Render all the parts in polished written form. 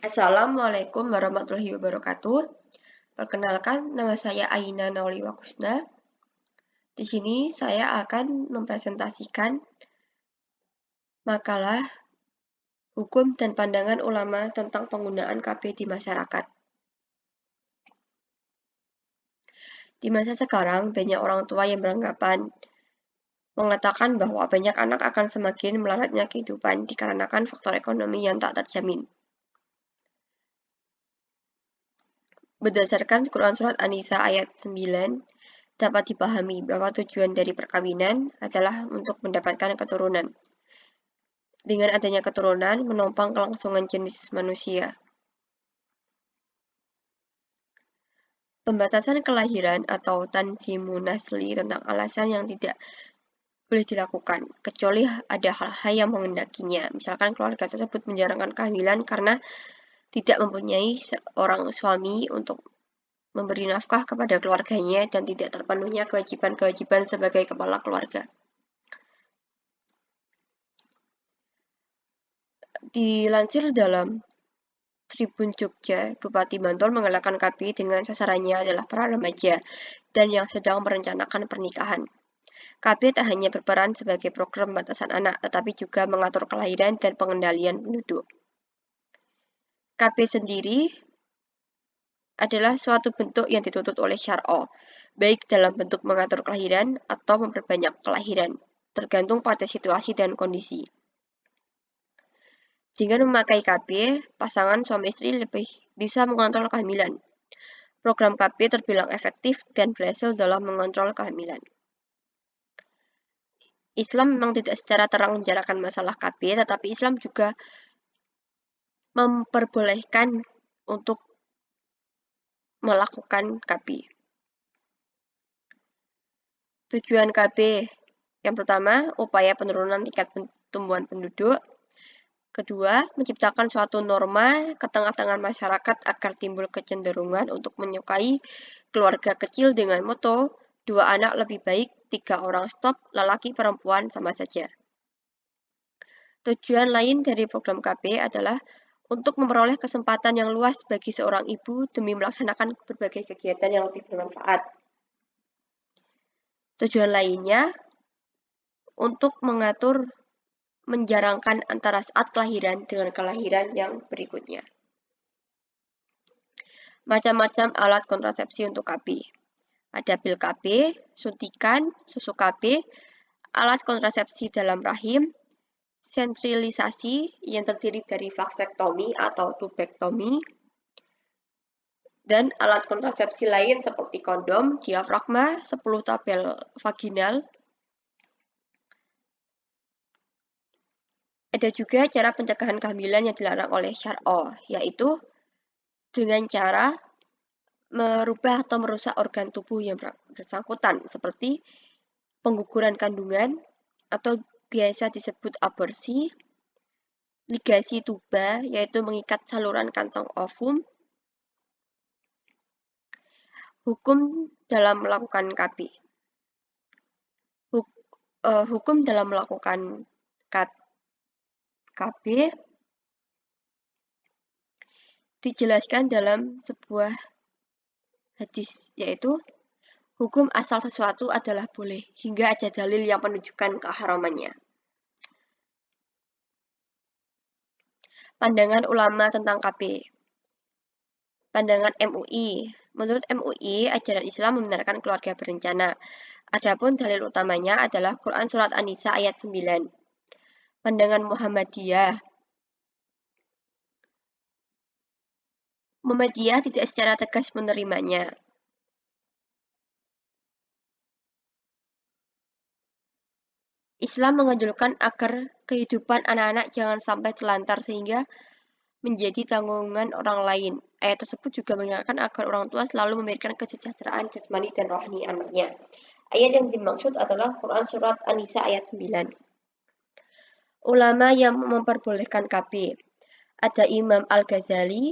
Assalamualaikum warahmatullahi wabarakatuh. Perkenalkan, nama saya Aina Nauliwa Kusna. Di sini saya akan mempresentasikan makalah hukum dan pandangan ulama tentang penggunaan KB di masyarakat. Di masa sekarang, banyak orang tua yang mengatakan bahwa banyak anak akan semakin melaratnya kehidupan dikarenakan faktor ekonomi yang tak terjamin. Berdasarkan Quran Surat An-Nisa ayat 9, dapat dipahami bahwa tujuan dari perkawinan adalah untuk mendapatkan keturunan. Dengan adanya keturunan, menopang kelangsungan jenis manusia. Pembatasan kelahiran atau tanzimun nasli tentang alasan yang tidak boleh dilakukan, kecuali ada hal-hal yang menghendakinya. Misalkan keluarga tersebut menjarangkan kehamilan karena tidak mempunyai seorang suami untuk memberi nafkah kepada keluarganya dan tidak terpenuhnya kewajiban-kewajiban sebagai kepala keluarga. Dilansir dalam Tribun Jogja, Bupati Bantul menggalakkan KB dengan sasarannya adalah para remaja dan yang sedang merencanakan pernikahan. KB tak hanya berperan sebagai program batasan anak, tetapi juga mengatur kelahiran dan pengendalian penduduk. KB sendiri adalah suatu bentuk yang dituntut oleh syar'ah, baik dalam bentuk mengatur kelahiran atau memperbanyak kelahiran, tergantung pada situasi dan kondisi. Dengan memakai KB, pasangan suami istri lebih bisa mengontrol kehamilan. Program KB terbilang efektif dan berhasil dalam mengontrol kehamilan. Islam memang tidak secara terang menjarakan masalah KB, tetapi Islam juga memperbolehkan untuk melakukan KB. Tujuan KB yang pertama, upaya penurunan tingkat pertumbuhan penduduk. Kedua, menciptakan suatu norma ke tengah-tengah masyarakat agar timbul kecenderungan untuk menyukai keluarga kecil dengan moto 2 anak lebih baik, 3 orang stop, lelaki perempuan sama saja. Tujuan lain dari program KB adalah untuk memperoleh kesempatan yang luas bagi seorang ibu demi melaksanakan berbagai kegiatan yang lebih bermanfaat. Tujuan lainnya untuk menjarangkan antara saat kelahiran dengan kelahiran yang berikutnya. Macam-macam alat kontrasepsi untuk KB. Ada pil KB, suntikan, susu KB, alat kontrasepsi dalam rahim, sentrilisasi yang terdiri dari vaksektomi atau tubektomi, dan alat kontrasepsi lain seperti kondom, diafragma, 10 tabel vaginal. Ada juga cara pencegahan kehamilan yang dilarang oleh syar'ah, yaitu dengan cara merubah atau merusak organ tubuh yang bersangkutan, seperti pengguguran kandungan atau biasa disebut aborsi, ligasi tuba, yaitu mengikat saluran kantong ovum. Hukum dalam melakukan KB. Hukum dalam melakukan KB dijelaskan dalam sebuah hadis, yaitu hukum asal sesuatu adalah boleh hingga ada dalil yang menunjukkan keharamannya. Pandangan ulama tentang KB. Pandangan MUI. Menurut MUI, ajaran Islam membenarkan keluarga berencana. Adapun dalil utamanya adalah Quran Surat An-Nisa ayat 9. Pandangan Muhammadiyah tidak secara tegas menerimanya. Islam menganjurkan agar kehidupan anak-anak jangan sampai telantar sehingga menjadi tanggungan orang lain. Ayat tersebut juga mengingatkan agar orang tua selalu memikirkan kesejahteraan jasmani dan rohani anaknya. Ayat yang dimaksud adalah Quran Surat An-Nisa ayat 9. Ulama yang memperbolehkan KB. Ada Imam Al-Ghazali,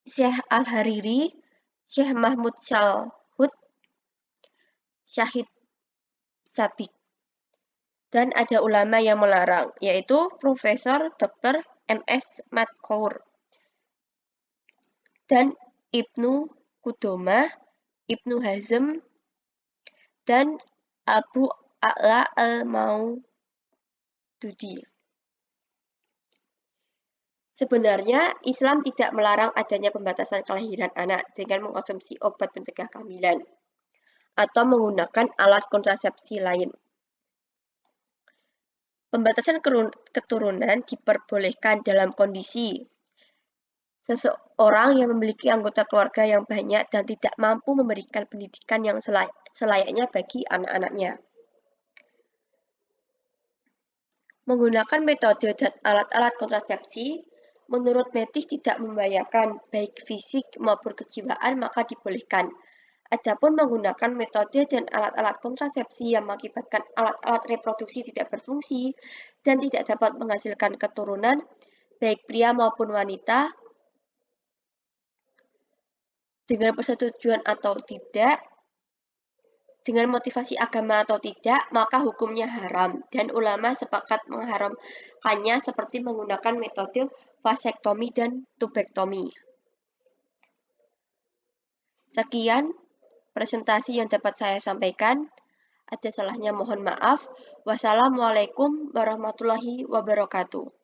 Syekh Al-Hariri, Syekh Mahmud Syalhut, Syahid Sabik. Dan ada ulama yang melarang, yaitu Profesor Dr. M.S. Madkour, dan Ibnu Qudamah, Ibnu Hazm, dan Abu A'la al-Maududi. Sebenarnya, Islam tidak melarang adanya pembatasan kelahiran anak dengan mengkonsumsi obat pencegah kehamilan atau menggunakan alat kontrasepsi lain. Pembatasan keturunan diperbolehkan dalam kondisi seseorang yang memiliki anggota keluarga yang banyak dan tidak mampu memberikan pendidikan yang selayaknya bagi anak-anaknya. Menggunakan metode dan alat-alat kontrasepsi, menurut medis tidak membahayakan baik fisik maupun kejiwaan, maka dibolehkan. Adapun menggunakan metode dan alat-alat kontrasepsi yang mengakibatkan alat-alat reproduksi tidak berfungsi dan tidak dapat menghasilkan keturunan, baik pria maupun wanita, dengan persetujuan atau tidak, dengan motivasi agama atau tidak, maka hukumnya haram, dan ulama sepakat mengharamkannya seperti menggunakan metode vasektomi dan tubektomi. Sekian presentasi yang dapat saya sampaikan. Ada salahnya mohon maaf. Wassalamualaikum warahmatullahi wabarakatuh.